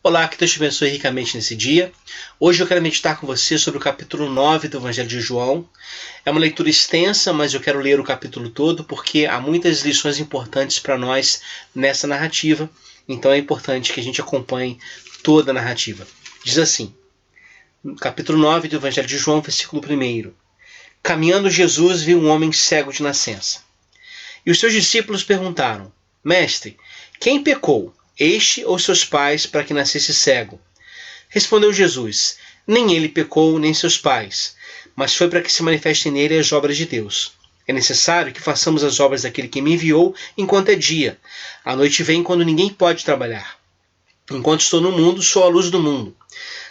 Olá, que Deus te abençoe ricamente nesse dia. Hoje eu quero meditar com você sobre o capítulo 9 do Evangelho de João. É uma leitura extensa, mas eu quero ler o capítulo todo porque há muitas lições importantes para nós nessa narrativa. Então é importante que a gente acompanhe toda a narrativa. Diz assim, no capítulo 9 do Evangelho de João, versículo 1. Caminhando Jesus viu um homem cego de nascença. E os seus discípulos perguntaram, Mestre, quem pecou? Este ou seus pais, para que nascesse cego? Respondeu Jesus, nem ele pecou, nem seus pais, mas foi para que se manifestem nele as obras de Deus. É necessário que façamos as obras daquele que me enviou enquanto é dia. A noite vem quando ninguém pode trabalhar. Enquanto estou no mundo, sou a luz do mundo.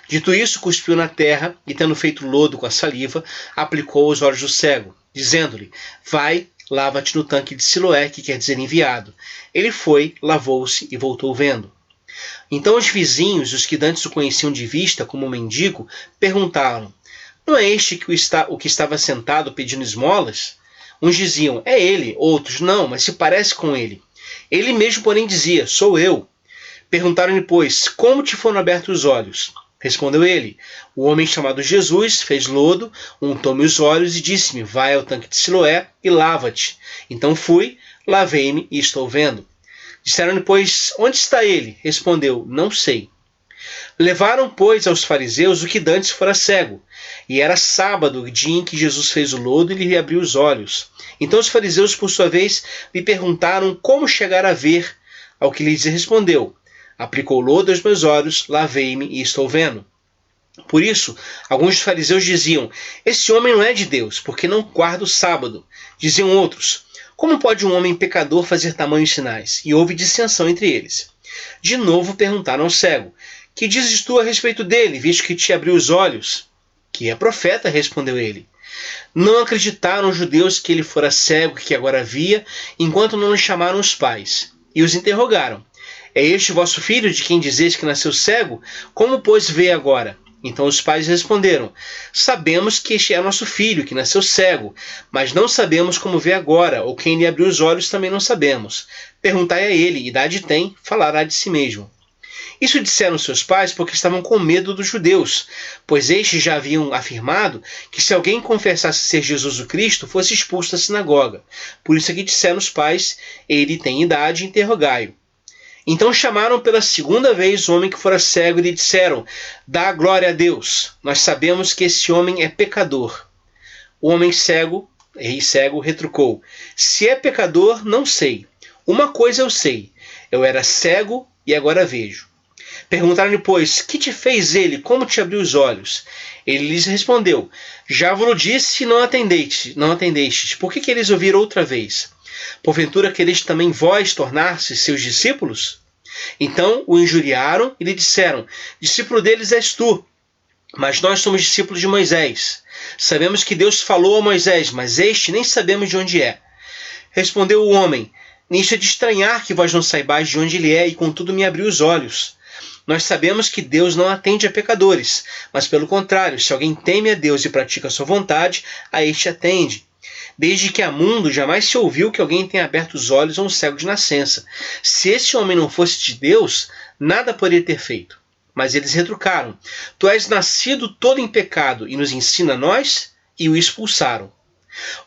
Dito isso, cuspiu na terra e, tendo feito lodo com a saliva, aplicou aos olhos do cego, dizendo-lhe, vai, lava-te no tanque de Siloé, que quer dizer enviado. Ele foi, lavou-se e voltou vendo. Então os vizinhos, os que dantes o conheciam de vista como um mendigo, perguntaram, não é este o que estava sentado pedindo esmolas? Uns diziam, é ele, outros, não, mas se parece com ele. Ele mesmo, porém, dizia, sou eu. Perguntaram-lhe, pois, como te foram abertos os olhos? Respondeu ele, o homem chamado Jesus fez lodo, untou-me os olhos e disse-me, vai ao tanque de Siloé e lava-te. Então fui, lavei-me e estou vendo. Disseram-lhe, pois, onde está ele? Respondeu, não sei. Levaram, pois, aos fariseus o que dantes fora cego. E era sábado, o dia em que Jesus fez o lodo e lhe abriu os olhos. Então os fariseus, por sua vez, lhe perguntaram como chegar a ver. Ao que lhes respondeu, aplicou lodo aos meus olhos, lavei-me e estou vendo. Por isso, alguns dos fariseus diziam, esse homem não é de Deus, porque não guarda o sábado. Diziam outros, como pode um homem pecador fazer tamanhos sinais? E houve dissensão entre eles. De novo perguntaram ao cego, que dizes tu a respeito dele, visto que te abriu os olhos? Que é profeta, respondeu ele. Não acreditaram os judeus que ele fora cego, que agora via, enquanto não lhe chamaram os pais. E os interrogaram, é este vosso filho de quem dizeis que nasceu cego? Como, pois, vê agora? Então os pais responderam, sabemos que este é nosso filho, que nasceu cego, mas não sabemos como vê agora, ou quem lhe abriu os olhos também não sabemos. Perguntai a ele, idade tem, falará de si mesmo. Isso disseram seus pais porque estavam com medo dos judeus, pois estes já haviam afirmado que se alguém confessasse ser Jesus o Cristo, fosse expulso da sinagoga. Por isso é que disseram os pais, ele tem idade, interrogai-o. Então chamaram pela segunda vez o homem que fora cego e lhe disseram, dá glória a Deus, nós sabemos que esse homem é pecador. O homem cego, retrucou, se é pecador, não sei. Uma coisa eu sei, eu era cego e agora vejo. Perguntaram-lhe, pois, que te fez ele, como te abriu os olhos? Ele lhes respondeu, já vos disse e não atendestes, por que quereis ouvir outra vez? Porventura quereis também vós tornar-se seus discípulos? Então o injuriaram e lhe disseram, discípulo deles és tu, mas nós somos discípulos de Moisés. Sabemos que Deus falou a Moisés, mas este nem sabemos de onde é. Respondeu o homem, nisto é de estranhar que vós não saibais de onde ele é, e contudo me abriu os olhos. Nós sabemos que Deus não atende a pecadores, mas pelo contrário, se alguém teme a Deus e pratica a sua vontade, a este atende. Desde que há mundo, jamais se ouviu que alguém tenha aberto os olhos a um cego de nascença. Se esse homem não fosse de Deus, nada poderia ter feito. Mas eles retrucaram, tu és nascido todo em pecado e nos ensina a nós? E o expulsaram.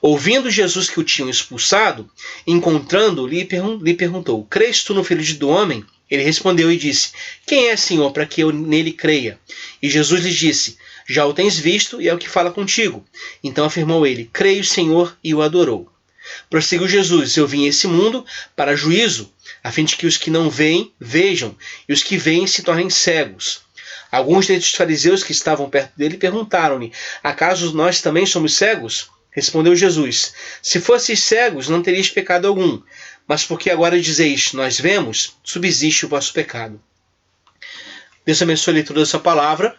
Ouvindo Jesus que o tinham expulsado, encontrando-o, lhe perguntou, crês tu no Filho do Homem? Ele respondeu e disse, quem é, Senhor, para que eu nele creia? E Jesus lhe disse, já o tens visto e é o que fala contigo. Então afirmou ele, creio, Senhor, e o adorou. Prosseguiu Jesus, eu vim a esse mundo para juízo, a fim de que os que não veem, vejam, e os que veem se tornem cegos. Alguns desses fariseus que estavam perto dele perguntaram-lhe, acaso nós também somos cegos? Respondeu Jesus, se fosseis cegos, não teríeis pecado algum, mas porque agora dizeis, nós vemos, subsiste o vosso pecado. Deus abençoe a leitura da sua palavra.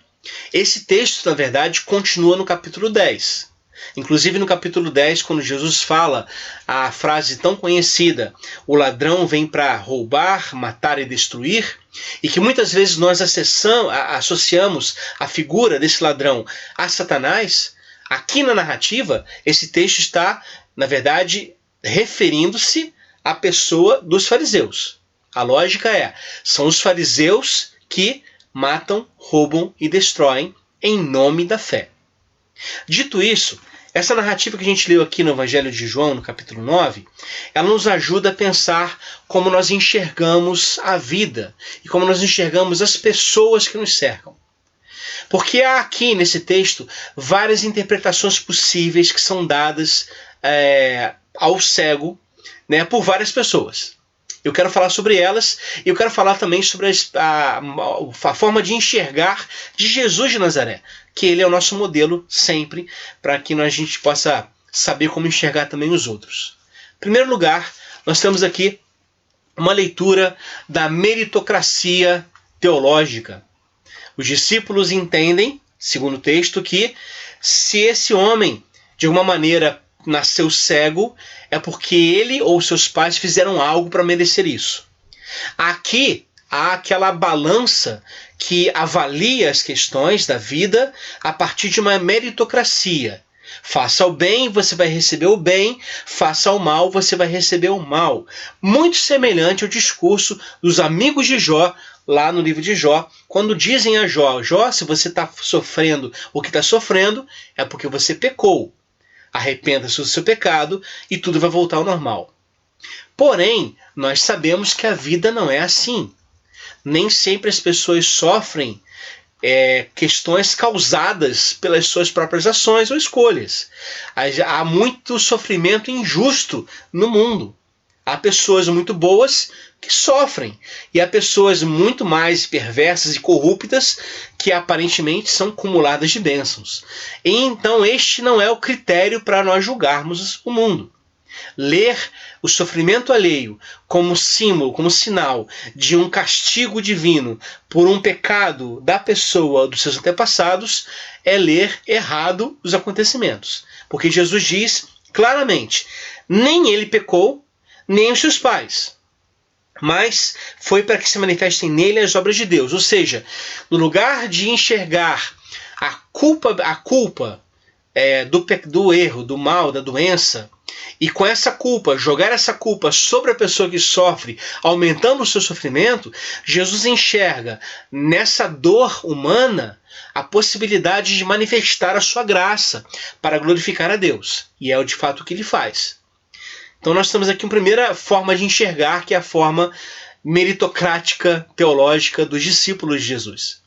Esse texto, na verdade, continua no capítulo 10. Inclusive no capítulo 10, quando Jesus fala a frase tão conhecida, o ladrão vem para roubar, matar e destruir, e que muitas vezes nós associamos a figura desse ladrão a Satanás, aqui na narrativa, esse texto está, na verdade, referindo-se à pessoa dos fariseus. A lógica são os fariseus que matam, roubam e destroem em nome da fé. Dito isso, essa narrativa que a gente leu aqui no Evangelho de João, no capítulo 9, ela nos ajuda a pensar como nós enxergamos a vida e como nós enxergamos as pessoas que nos cercam. Porque há aqui nesse texto várias interpretações possíveis que são dadas ao cego, né, por várias pessoas. Eu quero falar sobre elas e eu quero falar também sobre a forma de enxergar de Jesus de Nazaré, que ele é o nosso modelo sempre, para que a gente possa saber como enxergar também os outros. Em primeiro lugar, nós temos aqui uma leitura da meritocracia teológica. Os discípulos entendem, segundo o texto, que se esse homem, de alguma maneira, nasceu cego, é porque ele ou seus pais fizeram algo para merecer isso. Aqui há aquela balança que avalia as questões da vida a partir de uma meritocracia. Faça o bem, você vai receber o bem. Faça o mal, você vai receber o mal. Muito semelhante ao discurso dos amigos de Jó, lá no livro de Jó, quando dizem a Jó: Jó, se você está sofrendo o que está sofrendo, é porque você pecou. Arrependa-se do seu pecado e tudo vai voltar ao normal. Porém, nós sabemos que a vida não é assim. Nem sempre as pessoas sofrem questões causadas pelas suas próprias ações ou escolhas. Há muito sofrimento injusto no mundo. Há pessoas muito boas que sofrem e há pessoas muito mais perversas e corruptas que aparentemente são cumuladas de bênçãos. E então este não é o critério para nós julgarmos o mundo. Ler o sofrimento alheio como símbolo, como sinal de um castigo divino por um pecado da pessoa ou dos seus antepassados é ler errado os acontecimentos. Porque Jesus diz claramente: nem ele pecou, nem os seus pais, mas foi para que se manifestem nele as obras de Deus. Ou seja, no lugar de enxergar a culpa do erro, do mal, da doença, e com essa culpa, jogar essa culpa sobre a pessoa que sofre, aumentando o seu sofrimento, Jesus enxerga nessa dor humana a possibilidade de manifestar a sua graça para glorificar a Deus. E é de fato o que ele faz. Então nós temos aqui uma primeira forma de enxergar, que é a forma meritocrática teológica dos discípulos de Jesus.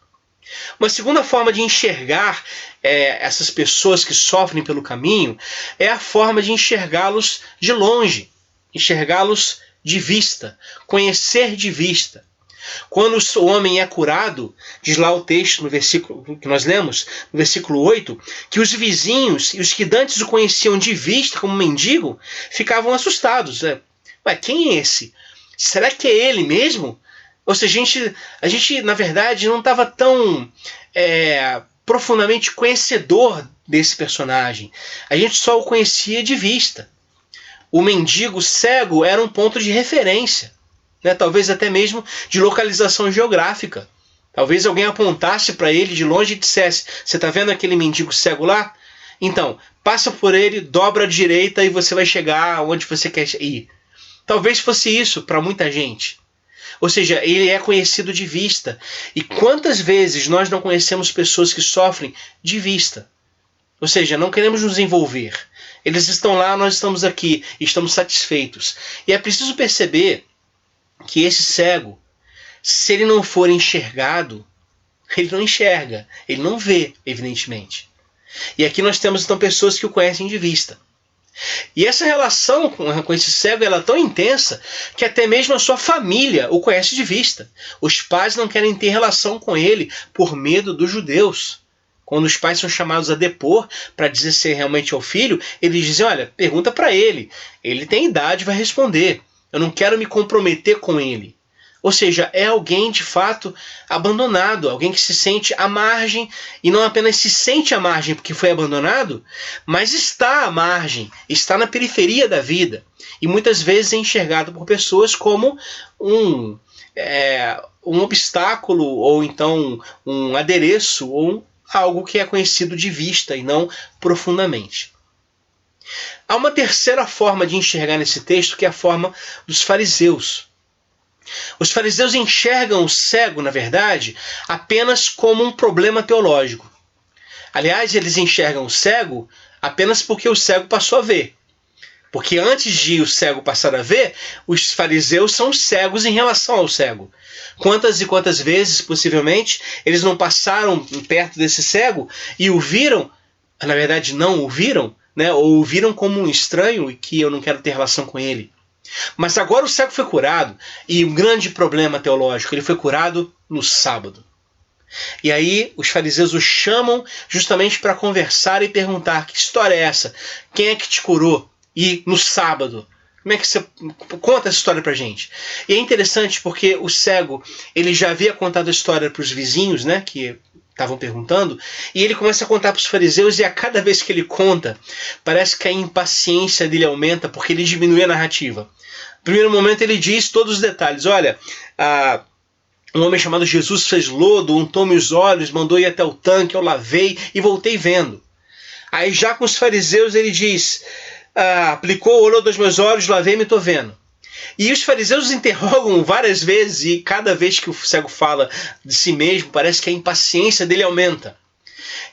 Uma segunda forma de enxergar essas pessoas que sofrem pelo caminho é a forma de enxergá-los de longe, enxergá-los de vista, conhecer de vista. Quando o homem é curado, diz lá o texto no versículo que nós lemos, no versículo 8, que os vizinhos e os que dantes o conheciam de vista como mendigo, ficavam assustados. Ué, quem é esse? Será que é ele mesmo? Ou seja, a gente na verdade, não estava tão profundamente conhecedor desse personagem. A gente só o conhecia de vista. O mendigo cego era um ponto de referência, né? Talvez até mesmo de localização geográfica. Talvez alguém apontasse para ele de longe e dissesse: você está vendo aquele mendigo cego lá? Então, passa por ele, dobra à direita e você vai chegar onde você quer ir. Talvez fosse isso para muita gente. Ou seja, ele é conhecido de vista. E quantas vezes nós não conhecemos pessoas que sofrem de vista? Ou seja, não queremos nos envolver. Eles estão lá, nós estamos aqui, estamos satisfeitos. E é preciso perceber que esse cego, se ele não for enxergado, ele não enxerga, ele não vê, evidentemente. E aqui nós temos então pessoas que o conhecem de vista. E essa relação com esse cego ela é tão intensa que até mesmo a sua família o conhece de vista. Os pais não querem ter relação com ele por medo dos judeus. Quando os pais são chamados a depor para dizer se realmente é o filho, eles dizem: olha, pergunta para ele. Ele tem idade, vai responder. Eu não quero me comprometer com ele. Ou seja, é alguém de fato abandonado, alguém que se sente à margem, e não apenas se sente à margem porque foi abandonado, mas está à margem, está na periferia da vida. E muitas vezes é enxergado por pessoas como um obstáculo, ou então um adereço, ou algo que é conhecido de vista e não profundamente. Há uma terceira forma de enxergar nesse texto, que é a forma dos fariseus. Os fariseus enxergam o cego, na verdade, apenas como um problema teológico. Aliás, eles enxergam o cego apenas porque o cego passou a ver. Porque antes de o cego passar a ver, os fariseus são cegos em relação ao cego. Quantas e quantas vezes, possivelmente, eles não passaram perto desse cego e o viram, na verdade não o viram, né? Ou o viram como um estranho e que eu não quero ter relação com ele. Mas agora o cego foi curado, e um grande problema teológico, ele foi curado no sábado. E aí os fariseus o chamam justamente para conversar e perguntar: que história é essa? Quem é que te curou? E no sábado? Como é que você conta essa história pra gente? E é interessante porque o cego, ele já havia contado a história para os vizinhos, né, que estavam perguntando, e ele começa a contar para os fariseus, e a cada vez que ele conta, parece que a impaciência dele aumenta, porque ele diminui a narrativa. No primeiro momento ele diz todos os detalhes: olha, um homem chamado Jesus fez lodo, untou-me os olhos, mandou ir até o tanque, eu lavei e voltei vendo. Aí já com os fariseus ele diz: aplicou, olhou dos meus olhos, lavei-me e estou vendo. E os fariseus interrogam várias vezes, e cada vez que o cego fala de si mesmo, parece que a impaciência dele aumenta.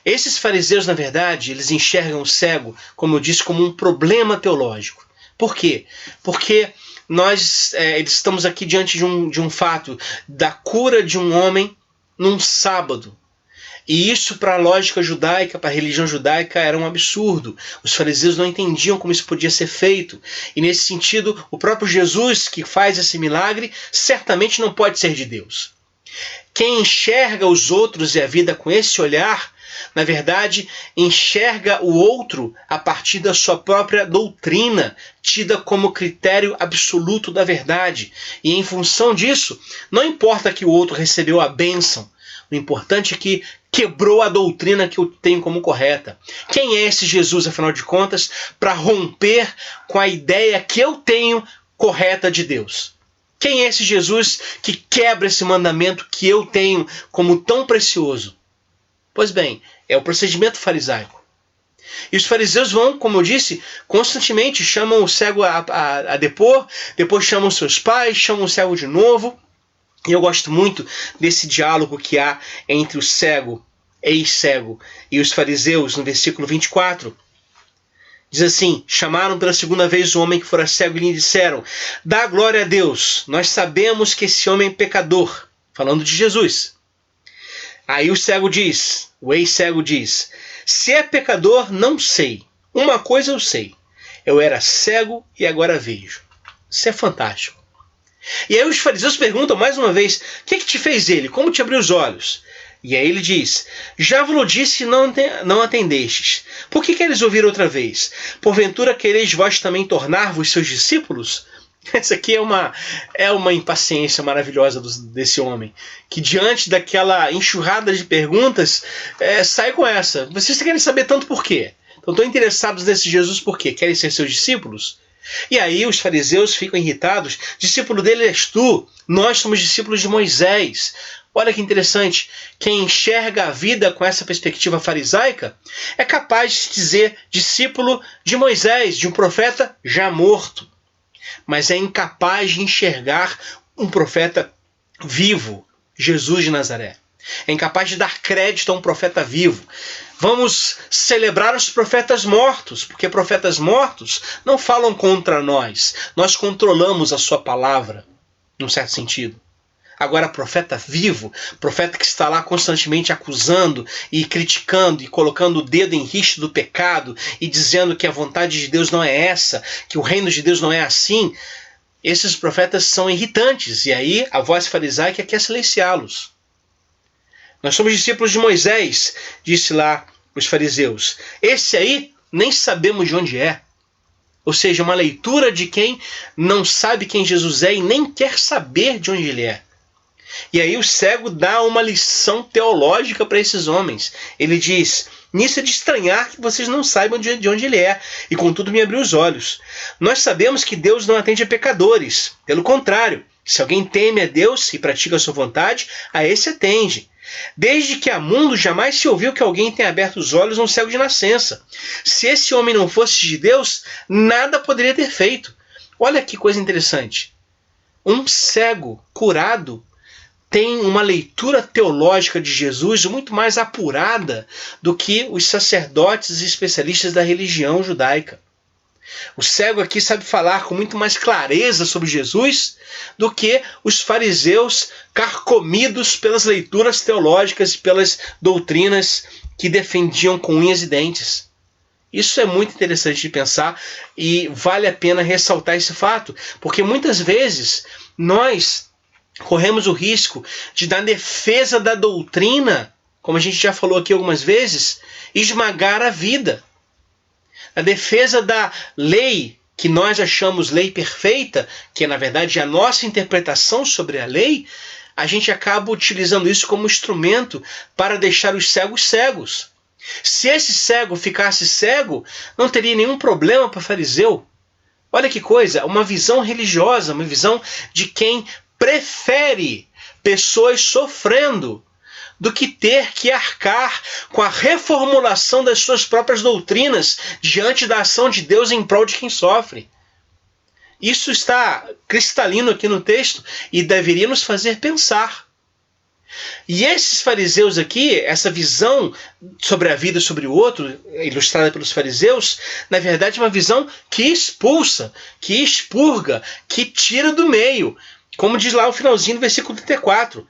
Esses fariseus, na verdade, eles enxergam o cego, como eu disse, como um problema teológico. Por quê? Porque nós estamos aqui diante de um fato da cura de um homem num sábado. E isso, para a lógica judaica, para a religião judaica, era um absurdo. Os fariseus não entendiam como isso podia ser feito. E nesse sentido, o próprio Jesus, que faz esse milagre, certamente não pode ser de Deus. Quem enxerga os outros e a vida com esse olhar, na verdade, enxerga o outro a partir da sua própria doutrina, tida como critério absoluto da verdade. E em função disso, não importa que o outro recebeu a bênção, o importante é que quebrou a doutrina que eu tenho como correta. Quem é esse Jesus, afinal de contas, para romper com a ideia que eu tenho correta de Deus? Quem é esse Jesus que quebra esse mandamento que eu tenho como tão precioso? Pois bem, é o procedimento farisaico. E os fariseus vão, como eu disse, constantemente chamam o cego a depor, depois chamam seus pais, chamam o cego de novo. E eu gosto muito desse diálogo que há entre o cego, ex-cego, e os fariseus, no versículo 24. Diz assim: chamaram pela segunda vez o homem que fora cego e lhe disseram: dá glória a Deus, nós sabemos que esse homem é pecador. Falando de Jesus. Aí o cego diz, o ex-cego diz: se é pecador, não sei. Uma coisa eu sei, eu era cego e agora vejo. Isso é fantástico. E aí os fariseus perguntam mais uma vez: o que te fez ele? Como te abriu os olhos? E aí ele diz: já vos disse e não atendestes. Por que queres ouvir outra vez? Porventura quereis vós também tornar-vos seus discípulos? Essa aqui é uma impaciência maravilhosa desse homem, que diante daquela enxurrada de perguntas, sai com essa: vocês querem saber tanto por quê? Então estão interessados nesse Jesus por quê? Querem ser seus discípulos? E aí os fariseus ficam irritados: discípulo dele és tu, nós somos discípulos de Moisés. Olha que interessante, quem enxerga a vida com essa perspectiva farisaica é capaz de dizer discípulo de Moisés, de um profeta já morto, mas é incapaz de enxergar um profeta vivo, Jesus de Nazaré. É incapaz de dar crédito a um profeta vivo. Vamos celebrar os profetas mortos, porque profetas mortos não falam contra nós. Nós controlamos a sua palavra, num certo sentido. Agora, profeta vivo, profeta que está lá constantemente acusando e criticando e colocando o dedo em riste do pecado e dizendo que a vontade de Deus não é essa, que o reino de Deus não é assim, esses profetas são irritantes. E aí a voz farisaica quer silenciá-los. Nós somos discípulos de Moisés, disse lá os fariseus. Esse aí nem sabemos de onde é. Ou seja, uma leitura de quem não sabe quem Jesus é e nem quer saber de onde ele é. E aí o cego dá uma lição teológica para esses homens. Ele diz: nisso é de estranhar que vocês não saibam de onde ele é, e contudo me abriu os olhos. Nós sabemos que Deus não atende a pecadores. Pelo contrário, se alguém teme a Deus e pratica a sua vontade, a esse atende. Desde que há mundo jamais se ouviu que alguém tenha aberto os olhos a um cego de nascença. Se esse homem não fosse de Deus, nada poderia ter feito. Olha que coisa interessante. Um cego curado tem uma leitura teológica de Jesus muito mais apurada do que os sacerdotes e especialistas da religião judaica. O cego aqui sabe falar com muito mais clareza sobre Jesus do que os fariseus carcomidos pelas leituras teológicas e pelas doutrinas que defendiam com unhas e dentes. Isso é muito interessante de pensar e vale a pena ressaltar esse fato, porque muitas vezes nós corremos o risco de, na defesa da doutrina, como a gente já falou aqui algumas vezes, esmagar a vida. A defesa da lei, que nós achamos lei perfeita, que é na verdade a nossa interpretação sobre a lei, a gente acaba utilizando isso como instrumento para deixar os cegos cegos. Se esse cego ficasse cego, não teria nenhum problema para o fariseu. Olha que coisa, uma visão religiosa, uma visão de quem prefere pessoas sofrendo do que ter que arcar com a reformulação das suas próprias doutrinas diante da ação de Deus em prol de quem sofre. Isso está cristalino aqui no texto e deveria nos fazer pensar. E esses fariseus aqui, essa visão sobre a vida e sobre o outro, ilustrada pelos fariseus, na verdade é uma visão que expulsa, que expurga, que tira do meio. Como diz lá o finalzinho do versículo 34.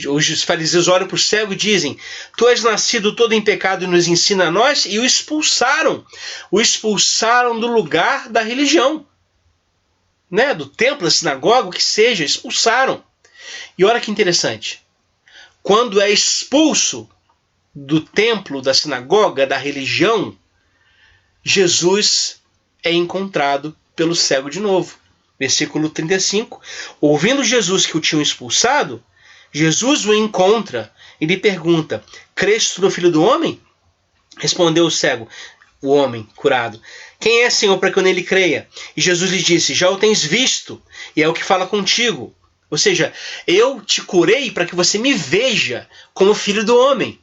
Os fariseus olham para o cego e dizem: tu és nascido todo em pecado e nos ensina a nós, e o expulsaram. O expulsaram do lugar da religião. Né? Do templo, da sinagoga, o que seja, expulsaram. E olha que interessante. Quando é expulso do templo, da sinagoga, da religião, Jesus é encontrado pelo cego de novo. Versículo 35. Ouvindo Jesus que o tinham expulsado, Jesus o encontra e lhe pergunta: crês tu no Filho do Homem? Respondeu o cego, o homem curado: quem é, Senhor, para que eu nele creia? E Jesus lhe disse: já o tens visto, e é o que fala contigo. Ou seja, eu te curei para que você me veja como Filho do Homem.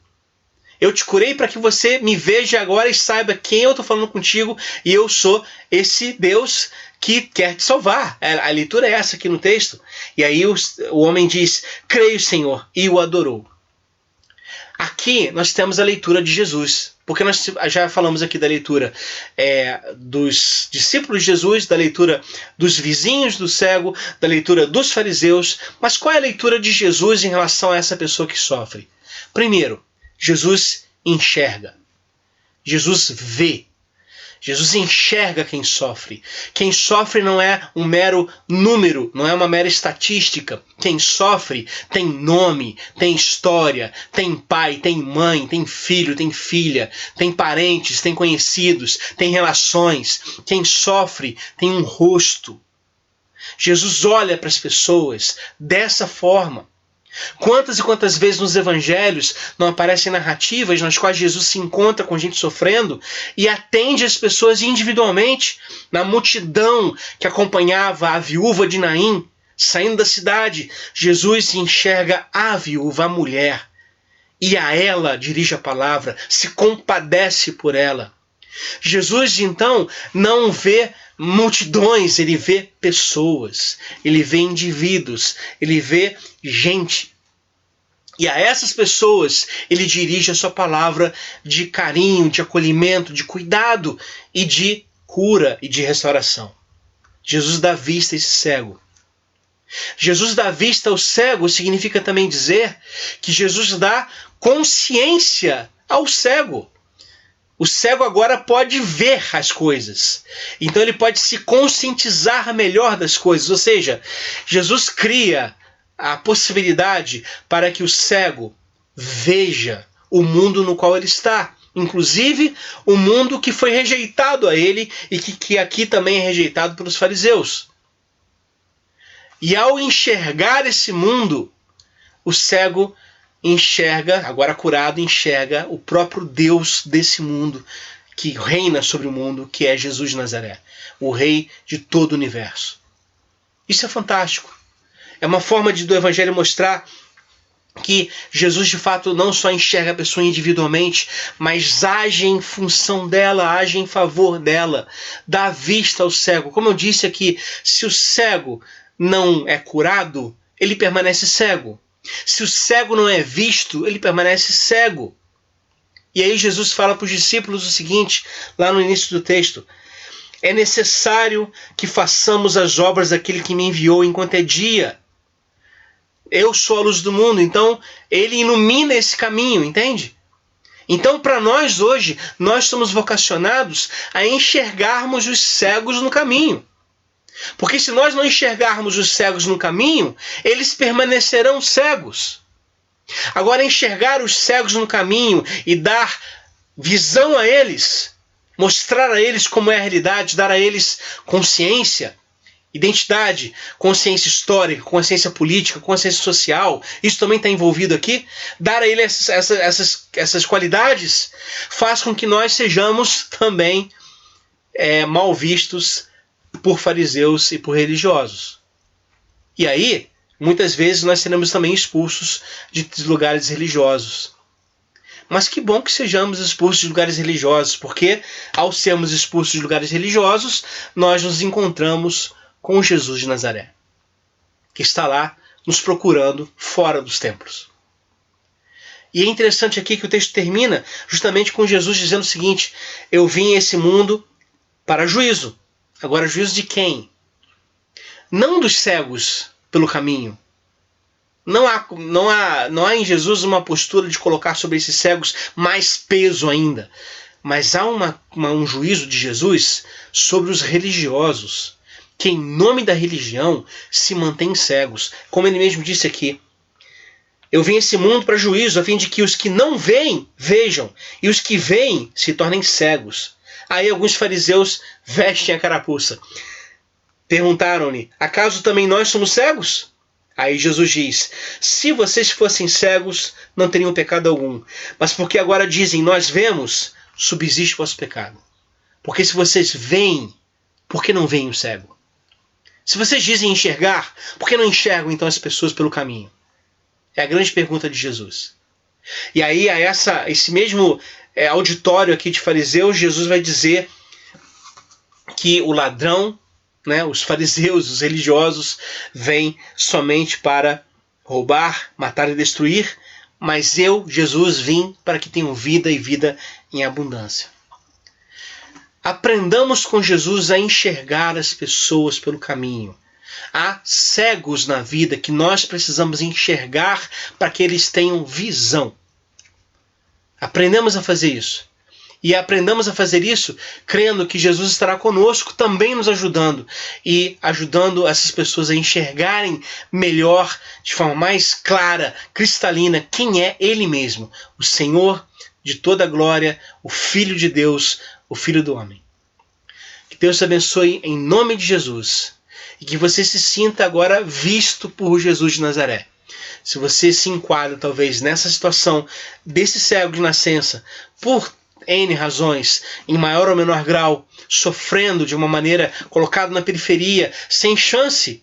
Eu te curei para que você me veja agora e saiba quem eu estou falando contigo, e eu sou esse Deus que quer te salvar. A leitura é essa aqui no texto. E aí o homem diz: creio, Senhor, e o adorou. Aqui nós temos a leitura de Jesus, porque nós já falamos aqui da leitura dos discípulos de Jesus, da leitura dos vizinhos do cego, da leitura dos fariseus. Mas qual é a leitura de Jesus em relação a essa pessoa que sofre? Primeiro, Jesus enxerga. Jesus vê. Jesus enxerga quem sofre. Quem sofre não é um mero número, não é uma mera estatística. Quem sofre tem nome, tem história, tem pai, tem mãe, tem filho, tem filha, tem parentes, tem conhecidos, tem relações. Quem sofre tem um rosto. Jesus olha para as pessoas dessa forma. Quantas e quantas vezes nos evangelhos não aparecem narrativas nas quais Jesus se encontra com gente sofrendo e atende as pessoas individualmente? Na multidão que acompanhava a viúva de Naim, saindo da cidade, Jesus enxerga a viúva, a mulher, e a ela dirige a palavra, se compadece por ela. Jesus, então, não vê multidões, ele vê pessoas, ele vê indivíduos, ele vê gente. E a essas pessoas ele dirige a sua palavra de carinho, de acolhimento, de cuidado e de cura e de restauração. Jesus dá vista a esse cego. Jesus dá vista ao cego significa também dizer que Jesus dá consciência ao cego. O cego agora pode ver as coisas. Então ele pode se conscientizar melhor das coisas. Ou seja, Jesus cria a possibilidade para que o cego veja o mundo no qual ele está. Inclusive o mundo que foi rejeitado a ele e que aqui também é rejeitado pelos fariseus. E ao enxergar esse mundo, o cego enxerga, agora curado, enxerga o próprio Deus desse mundo, que reina sobre o mundo, que é Jesus de Nazaré, o rei de todo o universo. Isso é fantástico. É uma forma do Evangelho mostrar que Jesus de fato não só enxerga a pessoa individualmente, mas age em função dela, age em favor dela, dá vista ao cego. Como eu disse aqui, se o cego não é curado, ele permanece cego. Se o cego não é visto, ele permanece cego. E aí Jesus fala para os discípulos o seguinte, lá no início do texto: é necessário que façamos as obras daquele que me enviou enquanto é dia. Eu sou a luz do mundo, então ele ilumina esse caminho, entende? Então, para nós hoje, nós somos vocacionados a enxergarmos os cegos no caminho. Porque se nós não enxergarmos os cegos no caminho, eles permanecerão cegos. Agora, enxergar os cegos no caminho e dar visão a eles, mostrar a eles como é a realidade, dar a eles consciência, identidade, consciência histórica, consciência política, consciência social, isso também está envolvido aqui. Dar a eles essas qualidades faz com que nós sejamos também mal vistos por fariseus e por religiosos. E aí, muitas vezes nós seremos também expulsos de lugares religiosos. Mas que bom que sejamos expulsos de lugares religiosos, porque ao sermos expulsos de lugares religiosos, nós nos encontramos com Jesus de Nazaré, que está lá nos procurando fora dos templos. E é interessante aqui que o texto termina justamente com Jesus dizendo o seguinte: eu vim a esse mundo para juízo. Agora, juízo de quem? Não dos cegos pelo caminho. Não há em Jesus uma postura de colocar sobre esses cegos mais peso ainda. Mas há um juízo de Jesus sobre os religiosos, que em nome da religião se mantêm cegos. Como ele mesmo disse aqui: eu vim a esse mundo para juízo, a fim de que os que não veem, vejam, e os que veem se tornem cegos. Aí alguns fariseus vestem a carapuça. Perguntaram-lhe: acaso também nós somos cegos? Aí Jesus diz: se vocês fossem cegos, não teriam pecado algum. Mas porque agora dizem, nós vemos, subsiste o vosso pecado. Porque se vocês veem, por que não veem o cego? Se vocês dizem enxergar, por que não enxergam então as pessoas pelo caminho? É a grande pergunta de Jesus. E aí, a esse mesmo auditório aqui de fariseus, Jesus vai dizer que o ladrão, os fariseus, os religiosos, vêm somente para roubar, matar e destruir, mas eu, Jesus, vim para que tenham vida e vida em abundância. Aprendamos com Jesus a enxergar as pessoas pelo caminho. Há cegos na vida que nós precisamos enxergar para que eles tenham visão. Aprendamos a fazer isso. E aprendamos a fazer isso crendo que Jesus estará conosco, também nos ajudando e ajudando essas pessoas a enxergarem melhor, de forma mais clara, cristalina, quem é Ele mesmo, o Senhor de toda a glória, o Filho de Deus, o Filho do homem. Que Deus te abençoe em nome de Jesus e que você se sinta agora visto por Jesus de Nazaré. Se você se enquadra talvez nessa situação desse cego de nascença, por N razões, em maior ou menor grau, sofrendo de uma maneira, colocado na periferia, sem chance,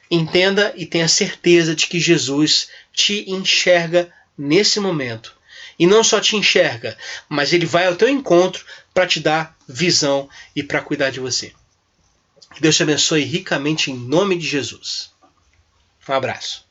entenda e tenha certeza de que Jesus te enxerga nesse momento. E não só te enxerga, mas Ele vai ao teu encontro para te dar visão e para cuidar de você. Que Deus te abençoe ricamente em nome de Jesus. Um abraço.